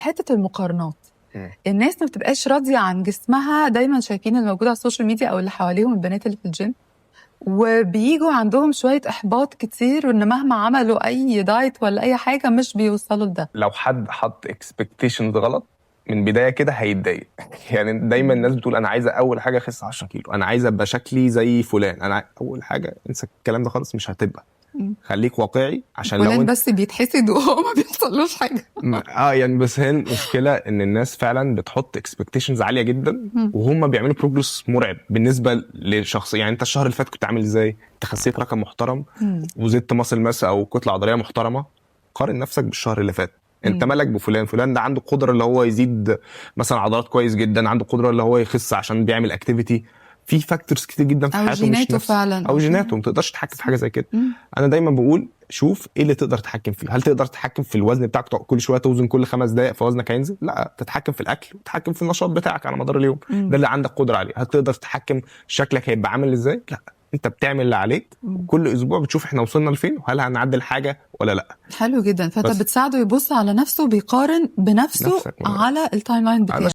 حته المقارنات. مم. الناس ما بتبقاش راضيه عن جسمها، دايما شايفين الموجود على السوشيال ميديا او اللي حواليهم البنات اللي في الجيم، وبييجوا عندهم شويه احباط كتير، وان مهما عملوا اي دايت ولا اي حاجه مش بيوصلوا لده. لو حد حط اكسبكتيشنز غلط من بدايه كده هيتضايق. يعني دايما الناس بتقول انا عايزه اول حاجه اخس 10 كيلو، انا عايزه ابقى شكلي زي فلان. اول حاجه انسى الكلام ده خالص، مش هتبقى. خليك واقعي، عشان لو فلان انت بس بيتحسد وهو ما بيحصلوش حاجه. يعني بس هي المشكله ان الناس فعلا بتحط اكسبكتيشنز عاليه جدا، وهم بيعملوا بروجرس مرعب بالنسبه للشخص. يعني انت الشهر اللي فات كنت عامل ازاي؟ انت خسيت رقم محترم وزدت ماسل ماس او كتله عضليه محترمه، قارن نفسك بالشهر اللي فات. انت مالك بفلان؟ فلان ده عنده قدره اللي هو يزيد مثلا عضلات كويس جدا، عنده قدره اللي هو يخس عشان بيعمل اكتيفيتي. في فاكتورز كتير جدا في او حياته مش جيناته نفس، فعلا، او جيناته ما تقدرش تتحكم في حاجه زي كده. انا دايما بقول شوف ايه اللي تقدر تتحكم فيه. هل تقدر تتحكم في الوزن بتاعك، كل شويه توزن كل 5 دقائق فوزنك هينزل؟ لا، تتحكم في الاكل وتتحكم في النشاط بتاعك على مدار اليوم. ده اللي عندك قدره عليه. هل تقدر تتحكم شكلك هيبقى عامل ازاي؟ لا، انت بتعمل اللي عليك، كل اسبوع بتشوف احنا وصلنا لفين وهل هنعدل حاجه ولا لا. حلو جدا. فانت بس بتساعده يبص على نفسه، بيقارن بنفسه نفسك على التايم لاين بتاعه.